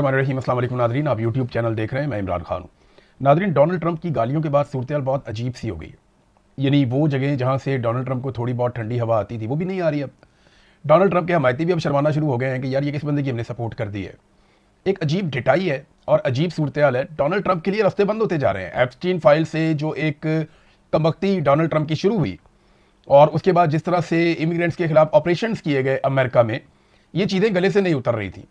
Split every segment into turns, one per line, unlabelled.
अस्सलाम वालेकुम नादरीन, आप यूट्यूब चैनल देख रहे हैं। मैं इमरान खान हूँ। नादरीन, डोनाल्ड ट्रंप की गालियों के बाद सूरत बहुत अजीब सी हो गई। यानी वो जगह जहाँ से डोनाल्ड ट्रंप को थोड़ी बहुत ठंडी हवा आती थी वो भी नहीं आ रही। अब डोनाल्ड ट्रंप के हमायती भी अब शर्माना शुरू हो गए हैं कि यार ये किस बंदे की हमने सपोर्ट कर दी है। एक अजीब ढिठाई है और अजीब सूरत है। डोनाल्ड ट्रंप के लिए रास्ते बंद होते जा रहे हैं। एप्स्टीन फाइल से जो एक कमबख्ती डोनाल्ड ट्रंप की शुरू हुई और उसके बाद जिस तरह से इमिग्रेंट्स के खिलाफ ऑपरेशन किए गए अमेरिका में, ये चीज़ें गले से नहीं उतर रही थी।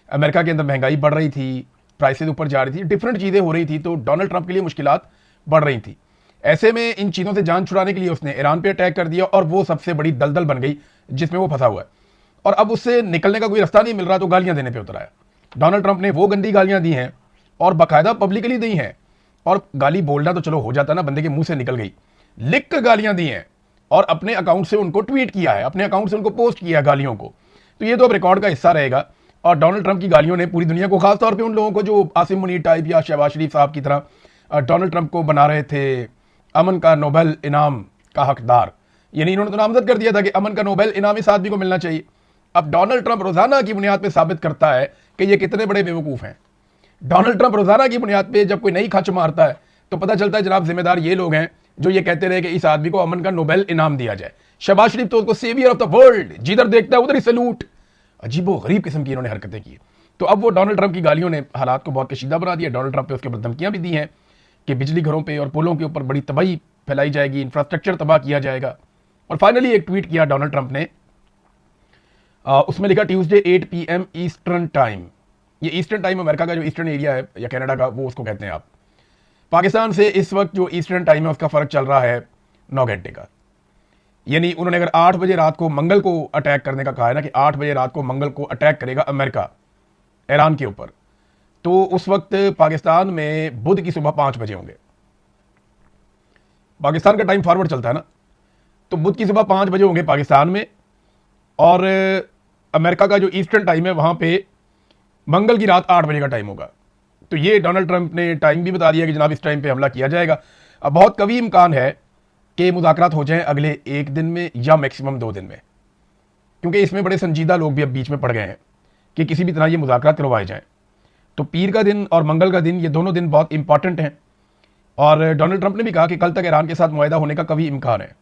अमेरिका के अंदर महंगाई बढ़ रही थी, प्राइसेस ऊपर जा रही थी, डिफरेंट चीज़ें हो रही थी, तो डोनाल्ड ट्रंप के लिए मुश्किलात बढ़ रही थी। ऐसे में इन चीज़ों से जान छुड़ाने के लिए उसने ईरान पे अटैक कर दिया और वो सबसे बड़ी दलदल बन गई जिसमें वो फंसा हुआ है। और अब उससे निकलने का कोई रास्ता नहीं मिल रहा, तो गालियां देने पे उतरा है। डोनाल्ड ट्रंप ने वो गंदी गालियां दी हैं और बाकायदा पब्लिकली दी हैं। और गाली बोलना तो चलो हो जाता ना, बंदे के मुंह से निकल गई, लिख कर गालियां दी हैं और अपने अकाउंट से उनको ट्वीट किया है, अपने अकाउंट से उनको पोस्ट किया है गालियों को। तो ये तो अब रिकॉर्ड का हिस्सा रहेगा। और डोनाल्ड ट्रंप की गालियों ने पूरी दुनिया को, खासतौर पे उन लोगों को जो आसिम मुनीर टाइप या शहबाज शरीफ साहब की तरह डोनाल्ड ट्रंप को बना रहे थे अमन का नोबेल इनाम का हकदार, यानी इन्होंने तो नामजद कर दिया था कि अमन का नोबेल इनाम इस आदमी को मिलना चाहिए। अब डोनाल्ड ट्रंप रोजाना की बुनियाद पर साबित करता है कि ये कितने बड़े बेवकूफ़ हैं। डोनाल्ड ट्रंप रोजाना की बुनियाद पर जब कोई नई खच मारता है तो पता चलता है जनाब जिम्मेदार ये लोग हैं जो ये कहते रहे कि इस आदमी को अमन का नोबेल इनाम दिया जाए। शहबाज शरीफ तो उसको सेवियर ऑफ द वर्ल्ड, जिधर देखता है उधर ही सैल्यूट। अजीबो गरीब किस्म की इन्होंने हरकतें की। तो अब वो डोनाल्ड ट्रंप की गालियों ने हालात को बहुत कशीदा बना दिया। डोनाल्ड ट्रंप पे उसके ऊपर धमकियां भी दी हैं कि बिजली घरों पे और पुलों के ऊपर बड़ी तबाही फैलाई जाएगी, इंफ्रास्ट्रक्चर तबाह किया जाएगा। और फाइनली एक ट्वीट किया डोनाल्ड ट्रंप ने, उसमें लिखा ट्यूसडे 8 PM ईस्टर्न टाइम। ये ईस्टर्न टाइम अमेरिका का जो ईस्टर्न एरिया है या कनाडा का, वो उसको कहते हैं आप। पाकिस्तान से इस वक्त जो ईस्टर्न टाइम है उसका फर्क चल रहा है 9 घंटे का। यानी उन्होंने अगर 8 बजे रात को मंगल को अटैक करने का कहा है ना, कि 8 बजे रात को मंगल को अटैक करेगा अमेरिका ईरान के ऊपर, तो उस वक्त पाकिस्तान में बुध की सुबह 5 बजे होंगे। पाकिस्तान का टाइम फॉरवर्ड चलता है ना, तो बुध की सुबह 5 बजे होंगे पाकिस्तान में और अमेरिका का जो ईस्टर्न टाइम है वहां पे मंगल की रात 8 बजे का टाइम होगा। तो ये डोनाल्ड ट्रंप ने टाइम भी बता दिया कि जनाब इस टाइम पे हमला किया जाएगा। अब बहुत कभी इम्कान है कि मुज़ाकरात हो जाएं अगले 1 दिन में या मैक्सिमम 2 दिन में, क्योंकि इसमें बड़े संजीदा लोग भी अब बीच में पड़ गए हैं कि किसी भी तरह ये मुज़ाकरात करवाए जाएं। तो पीर का दिन और मंगल का दिन, ये दोनों दिन बहुत इंपॉर्टेंट हैं। और डोनाल्ड ट्रंप ने भी कहा कि कल तक ईरान के साथ मुआहदा होने का कभी इम्कान है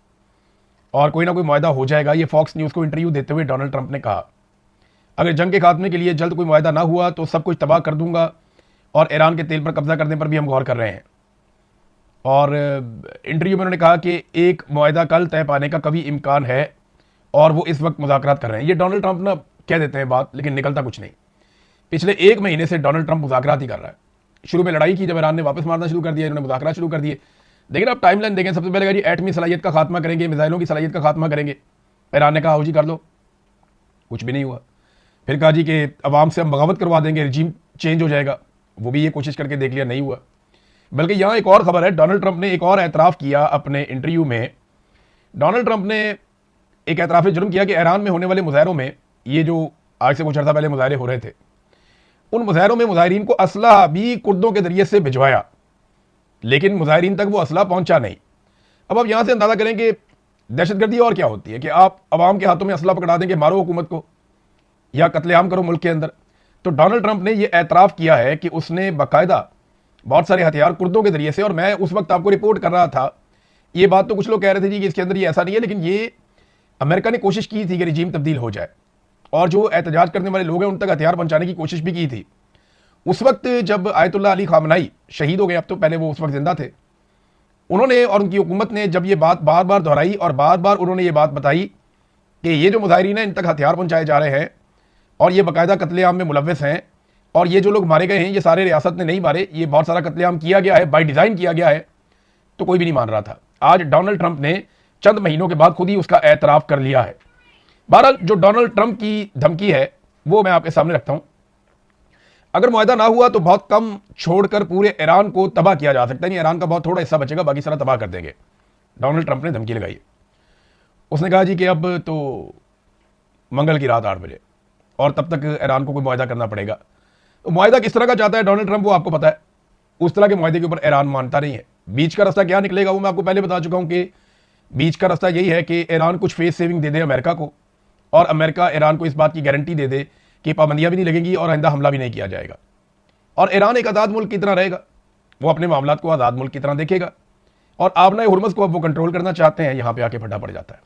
और कोई ना कोई मुआहदा हो जाएगा। ये फॉक्स न्यूज़ को इंटरव्यू देते हुए डोनाल्ड ट्रंप ने कहा, अगर जंग के खात्मे के लिए जल्द कोई मुआहदा ना हुआ तो सब कुछ तबाह कर दूंगा और ईरान के तेल पर कब्जा करने पर भी हम गौर कर रहे हैं। और इंटरव्यू में उन्होंने कहा कि एक मुआहदा कल तय पाने का कभी इम्कान है और वो इस वक्त मुज़ाकरात कर रहे हैं। ये डोनाल्ड ट्रंप ना कह देते हैं बात, लेकिन निकलता कुछ नहीं। पिछले 1 महीने से डोनाल्ड ट्रंप मुज़ाकरात ही कर रहा है। शुरू में लड़ाई की, जब ईरान ने वापस मारना शुरू कर दिया, इन्होंने मुज़ाकरात शुरू कर दिए। लेकिन अब टाइमलाइन देखें, सबसे पहले कहा एटमी सलाहियत का खात्मा करेंगे, मिसाइलों की सलाहियत का खात्मा करेंगे। ईरान ने कहा हो जी कर लो, कुछ भी नहीं हुआ। फिर कहा जी कि अवाम से हम बगावत करवा देंगे, रिजीम चेंज हो जाएगा। वो भी ये कोशिश करके देख लिया, नहीं हुआ। बल्कि यहाँ एक और खबर है, डोनाल्ड ट्रंप ने एक और एतराफ़ किया अपने इंटरव्यू में। डोनाल्ड ट्रंप ने एक एतराफ़ जुर्म किया कि ईरान में होने वाले मुजाहरों में, ये जो आज से कुछ अर्सा पहले मुजाहरे हो रहे थे, उन मुजाहरों में मुजाहरीन को असला भी कुर्दों के जरिए से भिजवाया, लेकिन मुजाहरीन तक वो असला पहुंचा नहीं। अब आप यहाँ से अंदाज़ा करें कि दहशतगर्दी और क्या होती है कि आप अवाम के हाथों में असला पकड़ा देंगे, मारो हुकूमत को या कत्लेआम करो मुल्क के अंदर। तो डोनाल्ड ट्रंप ने यह एतराफ़ किया है कि उसने बाकायदा बहुत सारे हथियार कुर्दों के जरिए से, और मैं उस वक्त आपको रिपोर्ट कर रहा था, ये बात तो कुछ लोग कह रहे थे जी कि इसके अंदर ये ऐसा नहीं है, लेकिन ये अमेरिका ने कोशिश की थी कि रिजीम तब्दील हो जाए और जो एहतजाज करने वाले लोग हैं उन तक हथियार पहुंचाने की कोशिश भी की थी। उस वक्त जब आयतुल्लाह अली खामनाई शहीद हो गए, अब तो पहले वो उस वक्त जिंदा थे, उन्होंने और उनकी हुकूमत ने जब ये बात बार बार दोहराई और बार बार उन्होंने ये बात बताई कि ये जो मुजाहिरीन हैं इन तक हथियार पहुंचाए जा रहे हैं और ये बाकायदा कत्लेआम में मुलव्वस हैं, और ये जो लोग मारे गए हैं ये सारे रियासत ने नहीं मारे, ये बहुत सारा कत्लेआम किया गया है, बाय डिज़ाइन किया गया है। तो कोई भी नहीं मान रहा था। आज डोनाल्ड ट्रंप ने चंद महीनों के बाद खुद ही उसका एतराफ़ कर लिया है। बहरहाल जो डोनाल्ड ट्रंप की धमकी है वो मैं आपके सामने रखता हूं। अगर मुआहदा ना हुआ तो बहुत कम छोड़कर पूरे ईरान को तबाह किया जा सकता है। ईरान का बहुत थोड़ा हिस्सा बचेगा, बाकी सारा तबाह कर देंगे। डोनाल्ड ट्रंप ने धमकी लगाई। उसने कहा जी कि अब तो मंगल की रात 8 बजे और तब तक ईरान को कोई मुआहदा करना पड़ेगा। तो मुआहदा किस तरह का चाहता है डोनाल्ड ट्रंप वो आपको पता है। उस तरह के मुआहदे के ऊपर ईरान मानता नहीं है। बीच का रास्ता क्या निकलेगा वो मैं आपको पहले बता चुका हूं कि बीच का रास्ता यही है कि ईरान कुछ फेस सेविंग दे दे अमेरिका को और अमेरिका ईरान को इस बात की गारंटी दे दे कि पाबंदियां भी नहीं लगेंगी और आइंदा हमला भी नहीं किया जाएगा। और ईरान एक आज़ाद मुल्क की तरह रहेगा, वो अपने मामलात को आज़ाद मुल्क की तरह देखेगा। और आबना हुर्मुज़ को अब वो कंट्रोल करना चाहते हैं, यहां पे आके फटा पड़ जाता है।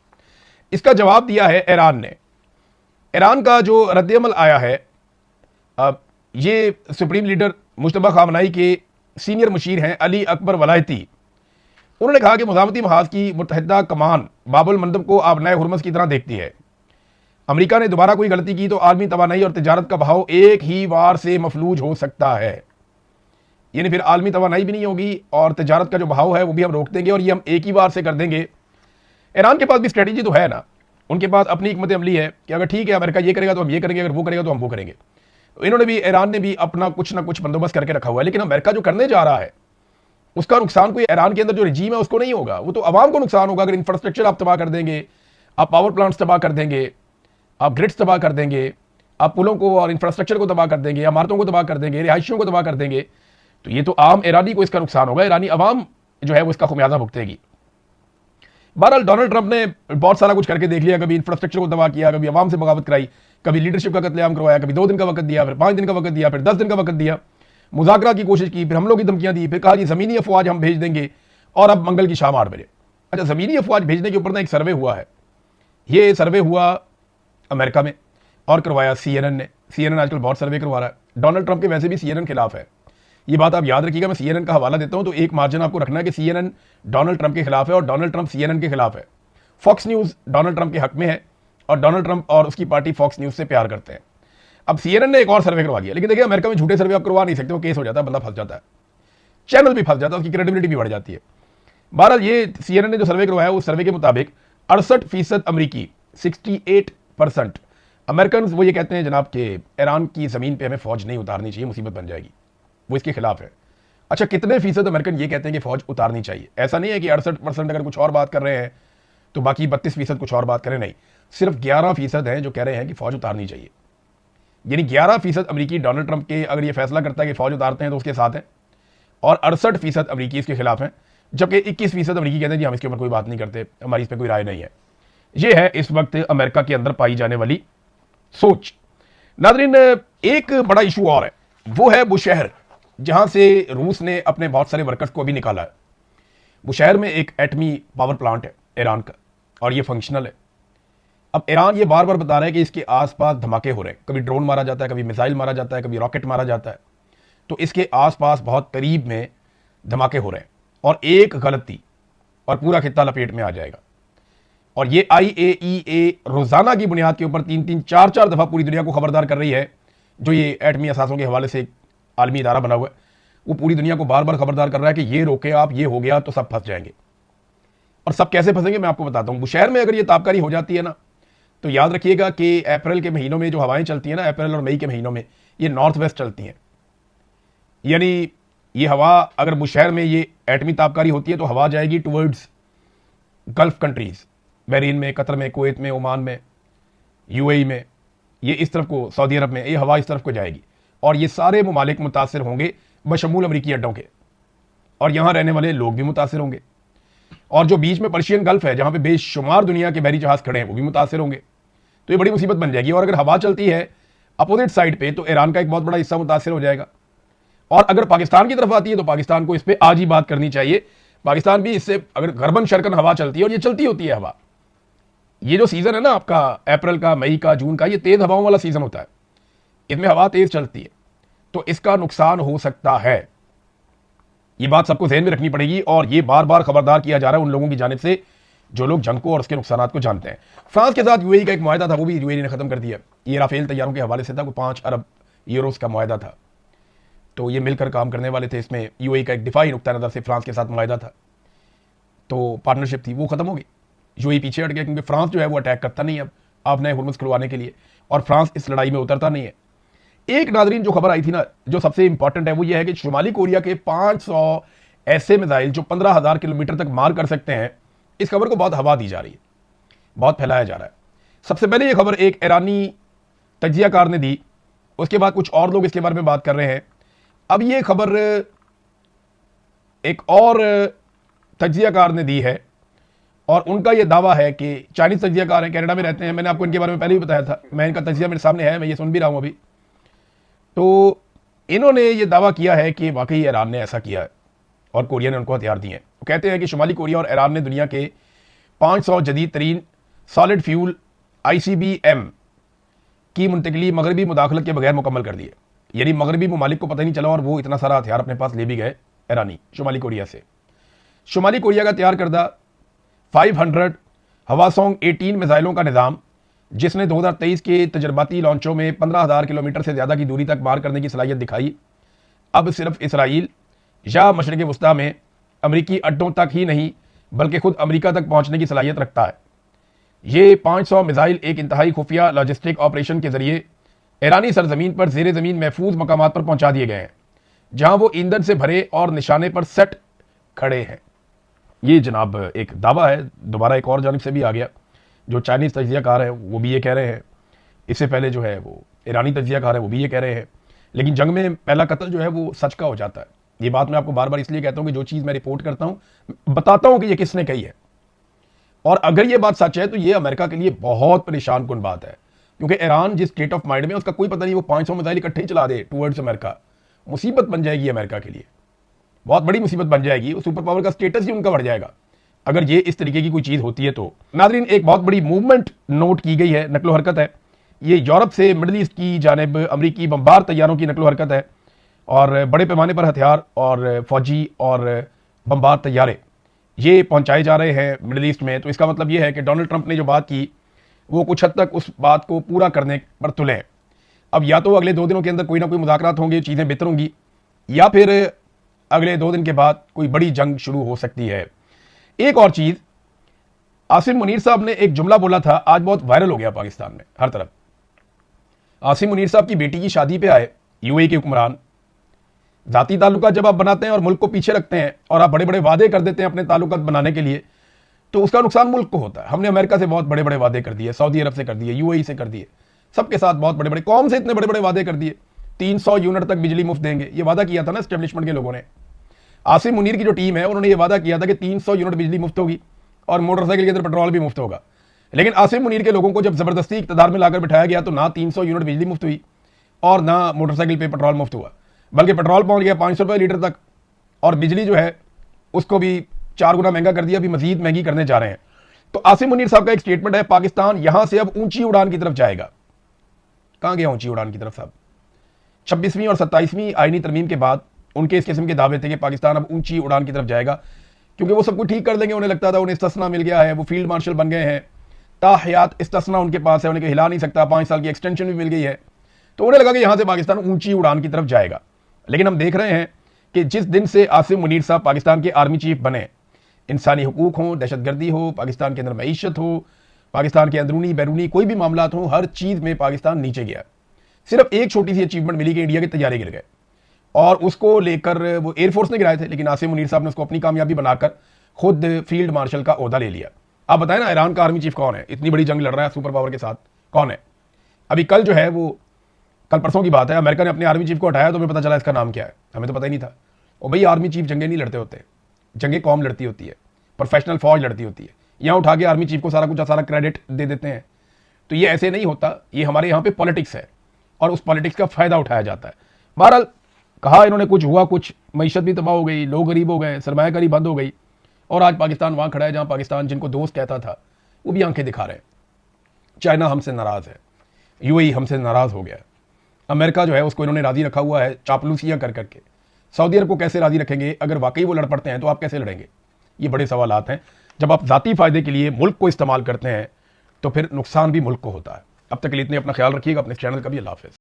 इसका जवाब दिया है ईरान ने। ईरान का जो रद्दअमल आया है, अब ये सुप्रीम लीडर मुश्तबा खामनाई के सीनियर मुशीर हैं अली अकबर वलायती, उन्होंने कहा कि मुज़ामती महाज की मुत्तहिदा कमान बाबुल मंदब को आबना हुर्मुज़ की तरह देखती है। अमेरिका ने दोबारा कोई गलती की तो आलमी तवानाई और तिजारत का बहाव एक ही वार से मफलूज हो सकता है। यानी फिर आलमी तवानाई भी नहीं होगी और तिजारत का जो बहाव है वो भी हम रोक देंगे, और ये हम एक ही वार से कर देंगे। ईरान के पास भी स्ट्रेटेजी तो है ना, उनके पास अपनी हिकमत अमली है कि अगर ठीक है अमेरिका ये करेगा तो हम ये करेंगे, अगर वो करेगा तो हम वो करेंगे। तो इन्होंने भी, ईरान ने भी अपना कुछ ना कुछ बंदोबस्त करके रखा हुआ है। लेकिन अमेरिका जो करने जा रहा है उसका नुकसान कोई ईरान के अंदर जो रजीम है उसको नहीं होगा, वो तो आवाम को नुकसान होगा। अगर इंफ्रास्ट्रक्चर आप तबाह कर देंगे, आप पावर प्लांट्स तबाह कर देंगे, आप ग्रिड्स तबाह कर देंगे, आप पुलों को और इंफ्रास्ट्रक्चर को तबाह कर देंगे, इमारतों को तबाह कर देंगे, रिहायशियों को तबाह कर देंगे, तो ये तो आम ईरानी को इसका नुकसान होगा। ईरानी अवाम जो है वो इसका खुमियाजा भुगतेगी। बहरहाल डोनाल्ड ट्रंप ने बहुत सारा कुछ करके देख लिया, कभी इंफ्रास्ट्रक्चर को तबाह किया, कभी अवाम से बगावत कराई, कभी लीडरशिप का कत्लेआम करवाया, कभी 2 दिन का वक्त दिया, फिर 5 दिन का वक्त दिया, फिर 10 दिन का वक्त दिया, मुज़ाकरा की कोशिश की, फिर हमलों की धमकियां दी, फिर कहा जी ज़मीनी अफवाज हम भेज देंगे, और अब मंगल की शाम 8 बजे। अच्छा, ज़मीनी अफवाज भेजने के ऊपर ना एक सर्वे हुआ है, ये सर्वे हुआ अमेरिका में और करवाया CNN ने। CNN आजकल बहुत सर्वे करवा रहा है। डोनाल्ड ट्रंप के वैसे भी CNN खिलाफ है, ये बात आप याद रखिएगा। मैं CNN का हवाला देता हूं तो एक मार्जिन आपको रखना है कि CNN डोनाल्ड ट्रंप के खिलाफ है और डोनाल्ड ट्रंप CNN के खिलाफ है। फॉक्स न्यूज़ डोनाल्ड ट्रंप के हक में है और डोनाल्ड ट्रंप और उसकी पार्टी फॉक्स न्यूज़ से प्यार करते हैं। अब CNN ने एक और सर्वे करवा दिया, लेकिन देखिए अमेरिका में झूठे सर्वे आप करवा नहीं सकते, वो केस हो जाता है, बंदा फंस जाता है, चैनल भी फंस जाता है, उसकी क्रेडिबिलिटी भी बढ़ जाती है। बहरहाल ये CNN ने जो सर्वे करवाया उस सर्वे के मुताबिक 68% अमरीकी, 68% अमेरिकन वो ये कहते हैं जनाब कि ईरान की ज़मीन पे हमें फ़ौज नहीं उतारनी चाहिए, मुसीबत बन जाएगी, वो इसके खिलाफ है। अच्छा, कितने फीसद अमेरिकन ये कहते हैं कि फ़ौज उतारनी चाहिए? ऐसा नहीं है कि 68% अगर कुछ और बात कर रहे हैं तो बाकी 32% कुछ और बात करें, नहीं, सिर्फ 11% हैं जो कह रहे हैं कि फ़ौज उतारनी चाहिए। यानी 11% अमरीकी डोनाल्ड ट्रंप के अगर ये फैसला करता है कि फ़ौज उतारते हैं तो उसके साथ हैं, और 68% अमरीकी इसके खिलाफ हैं, जबकि 21% अमरीकी कहते हैं जी हम इसके ऊपर कोई बात नहीं करते, हमारी इस पर कोई राय नहीं है। ये है इस वक्त अमेरिका के अंदर पाई जाने वाली सोच। नाज़रीन, एक बड़ा इशू और है, वो है बुशहर, जहां से रूस ने अपने बहुत सारे वर्कर्स को अभी निकाला है। बुशहर में एक एटमी पावर प्लांट है ईरान का और ये फंक्शनल है। अब ईरान ये बार बार बता रहा है कि इसके आसपास धमाके हो रहे हैं, कभी ड्रोन मारा जाता है, कभी मिसाइल मारा जाता है, कभी रॉकेट मारा जाता है, तो इसके आसपास बहुत करीब में धमाके हो रहे हैं, और एक गलती और पूरा खित्ता लपेट में आ जाएगा। और ये IAEA रोजाना की बुनियाद के ऊपर 3-3, 4-4 दफा पूरी दुनिया को खबरदार कर रही है। जो ये एटमी असासों के हवाले से एक आलमी इदारा बना हुआ है, वो पूरी दुनिया को बार बार खबरदार कर रहा है कि ये रोके आप, ये हो गया तो सब फंस जाएंगे। और सब कैसे फंसेंगे मैं आपको बताता हूं। बुशहर में अगर ये ताबकारी हो जाती है ना, तो याद रखिएगा कि अप्रैल के महीनों में जो हवाएं चलती हैं ना, अप्रैल और मई के महीनों में, ये नॉर्थ वेस्ट चलती हैं। यानी ये हवा अगर बुशहर में ये एटमी ताबकारी होती है तो हवा जाएगी टुवर्ड्स गल्फ कंट्रीज, बहरीन में, कतर में, कुवैत में, ओमान में, UAE में, ये इस तरफ को, सऊदी अरब में, ये हवा इस तरफ को जाएगी, और ये सारे ममालिक मुतासर होंगे बशमूल अमरीकी अड्डों के, और यहाँ रहने वाले लोग भी मुतासर होंगे, और जो बीच में पर्शियन गल्फ है जहाँ पे बेशुमार दुनिया के बहरी जहाज खड़े हैं वो भी मुतासर होंगे। तो ये बड़ी मुसीबत बन जाएगी। और अगर हवा चलती है अपोजिट साइड पे तो ईरान का एक बहुत बड़ा हिस्सा मुतासर हो जाएगा, और अगर पाकिस्तान की तरफ आती है तो पाकिस्तान को इस पर आज ही बात करनी चाहिए। पाकिस्तान भी इससे, अगर गरबन शरकन हवा चलती है, और ये चलती होती है हवा, ये जो सीजन है ना आपका अप्रैल का, मई का, जून का, ये तेज हवाओं वाला सीजन होता है, इसमें हवा तेज चलती है, तो इसका नुकसान हो सकता है। ये बात सबको ध्यान में रखनी पड़ेगी, और ये बार बार खबरदार किया जा रहा है उन लोगों की जानिब से जो लोग जंग को और उसके नुकसानात को जानते हैं। फ्रांस के साथ UAE का एक मुआहदा था, वो भी UAE ने खत्म कर दिया। ये राफेल तैयारों के हवाले से था, कोई 5 अरब यूरोस का मुआहदा था, तो ये मिलकर काम करने वाले थे। इसमें UAE का एक दिफाई नुक्ता नज़र से फ्रांस के साथ मुआहदा था, तो पार्टनरशिप थी, वो खत्म हो गई। UAE पीछे हट गया क्योंकि फ्रांस जो है वो अटैक करता नहीं है अब नए हुर्मुज़ खुलवाने के लिए, और फ्रांस इस लड़ाई में उतरता नहीं है। एक नाज़रीन जो खबर आई थी ना, जो सबसे इंपॉर्टेंट है, वो ये है कि शुमाली कोरिया के 500 ऐसे मिसाइल जो 15,000 किलोमीटर तक मार कर सकते हैं, इस खबर को बहुत हवा दी जा रही है, बहुत फैलाया जा रहा है। सबसे पहले ये खबर एक ईरानी तज्जियाकार ने दी, उसके बाद कुछ और लोग इसके बारे में बात कर रहे हैं। अब ये खबर एक और तज्जियाकार ने दी है, और उनका ये दावा है कि चाइनीज तज्जियाकार हैं, कनाडा में रहते हैं, मैंने आपको इनके बारे में पहले ही बताया था, मैं इनका तज्जिया मेरे सामने है, मैं ये सुन भी रहा हूँ अभी। तो इन्होंने ये दावा किया है कि वाकई ईरान ने ऐसा किया है और कोरिया ने उनको हथियार दिए हैं। वो कहते हैं कि शुमाली कोरिया और ईरान ने दुनिया के 500 जदीद तरीन सॉलिड फ्यूल ICBM की मुंतकली मगरबी मुदाखलत के बगैर मुकम्मल कर दी है। यानी मगरबी ममालिक को पता नहीं चला और वो इतना सारा हथियार अपने पास ले भी गए ईरानी शुमाली कोरिया से। शुमाली कोरिया का तैयार करदा 500 हवासोंग 18 मिसाइलों का निज़ाम, जिसने 2023 के तजर्बाती लॉन्चों में 15,000 किलोमीटर से ज़्यादा की दूरी तक मार करने की सलाहियत दिखाई, अब सिर्फ इसराइल या मशरिक़ वस्ता में अमरीकी अड्डों तक ही नहीं बल्कि खुद अमरीका तक पहुंचने की सलाहियत रखता है। ये 500 मिसाइल एक इंतहाई खुफिया लॉजिस्टिक ऑपरेशन के जरिए ईरानी सरजमीन पर ज़ेर ज़मीन महफूज मकामात पर पहुंचा दिए गए हैं, जहां वो ईंधन से भरे और निशाने पर सेट खड़े हैं। ये जनाब एक दावा है, दोबारा एक और जानिब से भी आ गया। जो चाइनीज़ तज्ज़ियाकार है वो भी ये कह रहे हैं, इससे पहले जो है वो ईरानी तज्ज़ियाकार है वो भी ये कह रहे हैं। लेकिन जंग में पहला कत्ल जो है वो सच का हो जाता है। ये बात मैं आपको बार बार इसलिए कहता हूँ कि जो चीज़ मैं रिपोर्ट करता हूँ बताता हूँ कि ये किसने कही है, और अगर ये बात सच है तो ये अमेरिका के लिए बहुत परेशान कुन बात है, क्योंकि ईरान जिस स्टेट ऑफ माइंड में उसका कोई पता नहीं, वो 500 मिसाइल इकट्ठे ही चला दे टूवर्ड्स अमेरिका, मुसीबत बन जाएगी अमेरिका के लिए, बहुत बड़ी मुसीबत बन जाएगी। सुपर पावर का स्टेटस ही उनका बढ़ जाएगा अगर ये इस तरीके की कोई चीज़ होती है तो। नाज़रीन, एक बहुत बड़ी मूवमेंट नोट की गई है, नकलो हरकत है। ये यूरोप से मिडल ईस्ट की जानिब अमरीकी बमबार तैयारों की नकलो हरकत है, और बड़े पैमाने पर हथियार और फौजी और बमबार तैयारे ये पहुंचाए जा रहे हैं मिडल ईस्ट में। तो इसका मतलब ये है कि डोनाल्ड ट्रंप ने जो बात की वो कुछ हद तक उस बात को पूरा करने पर तुले हैं। अब या तो अगले 2 दिनों के अंदर कोई ना कोई मुज़ाकरात होंगे, चीज़ें बेहतर होंगी, या फिर अगले 2 दिन के बाद कोई बड़ी जंग शुरू हो सकती है। एक और चीज़, आसिम मुनीर साहब ने एक जुमला बोला था, आज बहुत वायरल हो गया पाकिस्तान में हर तरफ। आसिम मुनीर साहब की बेटी की शादी पे आए UAE के हुक्मरान। ज़ाती ताल्लुकात जब आप बनाते हैं और मुल्क को पीछे रखते हैं और आप बड़े बड़े वादे कर देते हैं अपने ताल्लुकात बनाने के लिए, तो उसका नुकसान मुल्क को होता है। हमने अमेरिका से बहुत बड़े बड़े वादे कर दिए, सऊदी अरब से कर दिए, UAE से कर दिए, सबके साथ बहुत बड़े बड़े, कौम से इतने बड़े बड़े वादे कर दिए। 300 यूनिट तक बिजली मुफ्त देंगे, ये वादा किया था ना एस्टेब्लिशमेंट के लोगों ने। आसिम मुनीर की जो टीम है उन्होंने ये वादा किया था कि 300 यूनिट बिजली मुफ्त होगी और मोटरसाइकिल के अंदर पेट्रोल भी मुफ्त होगा। लेकिन आसिम मुनीर के लोगों को जब ज़बरदस्ती इक़्तिदार में लाकर बिठाया गया तो ना 300 यूनिट बिजली मुफ्त हुई और ना मोटरसाइकिल पे पेट्रोल मुफ्त हुआ, बल्कि पेट्रोल पहुंच गया 500 रुपये लीटर तक, और बिजली जो है उसको भी 4 गुना महंगा कर दिया, अभी मजीद महंगी करने जा रहे हैं। तो आसिम मुनीर साहब का एक स्टेटमेंट है, पाकिस्तान यहां से अब ऊंची उड़ान की तरफ जाएगा। कहां गया ऊंची उड़ान की तरफ साहब? 26वीं और 27वीं आईनी तरमीम के बाद उनके इस किस्म के दावे थे कि पाकिस्तान अब ऊंची उड़ान की तरफ जाएगा, क्योंकि वो सब कुछ ठीक कर देंगे। उन्हें लगता था, उन्हें इस्तिस्ना मिल गया है, वो फील्ड मार्शल बन गए हैं, ताहयात इस्तिस्ना उनके पास है, उन्हें हिला नहीं सकता, 5 साल की एक्सटेंशन भी मिल गई है। तो उन्हें लगा कि यहां से पाकिस्तान ऊंची उड़ान की तरफ जाएगा। लेकिन हम देख रहे हैं कि जिस दिन से आसिम मुनीर साहब पाकिस्तान के आर्मी चीफ बने, इंसानी हुकूक हो, दहशतगर्दी हो, पाकिस्तान के अंदर मईशत हो, पाकिस्तान के अंदरूनी बैरूनी कोई भी मामला हो, हर चीज़ में पाकिस्तान नीचे गया। सिर्फ एक छोटी सी अचीवमेंट मिली कि इंडिया के तैयारे गिर गए, और उसको लेकर वो एयरफोर्स ने गिराए थे, लेकिन आसिम मुनीर साहब ने उसको अपनी कामयाबी बनाकर खुद फील्ड मार्शल का ओहदा ले लिया। आप बताएं ना, ईरान का आर्मी चीफ कौन है? इतनी बड़ी जंग लड़ रहा है सुपर पावर के साथ, कौन है? अभी कल जो है वो, कल परसों की बात है, अमेरिका ने अपने आर्मी चीफ को हटाया तो हमें पता चला इसका नाम क्या है। हमें तो पता ही नहीं था। और भाई, आर्मी चीफ जंगे नहीं लड़ते होते, जंगे कौम लड़ती होती है, प्रोफेशनल फौज लड़ती होती है। यहाँ उठा के आर्मी चीफ को सारा कुछ सारा क्रेडिट दे देते हैं, तो ये ऐसे नहीं होता। ये हमारे यहाँ पे पॉलिटिक्स है और उस पॉलिटिक्स का फायदा उठाया जाता है। बहरहाल, कहा इन्होंने कुछ हुआ कुछ, मईशत भी तबाह हो गई, लोग गरीब हो गए, सरमायाकारी बंद हो गई, और आज पाकिस्तान वहाँ खड़ा है जहाँ पाकिस्तान जिनको दोस्त कहता था वो भी आंखें दिखा रहे हैं। चाइना हमसे नाराज़ है, UAE हमसे नाराज़ हो गया, अमेरिका जो है उसको इन्होंने राज़ी रखा हुआ है चापलूसियाँ कर करके। सऊदी अरब को कैसे राज़ी रखेंगे? अगर वाकई वो लड़ पड़ते हैं तो आप कैसे लड़ेंगे? ये बड़े सवालात हैं। जब आप ज़ाती फ़ायदे के लिए मुल्क को इस्तेमाल करते हैं तो फिर नुकसान भी मुल्क को होता है। अब तक के लिए इतने, अपना ख्याल रखिएगा, अपने चैनल का भी। अल्लाह हाफ़िज़।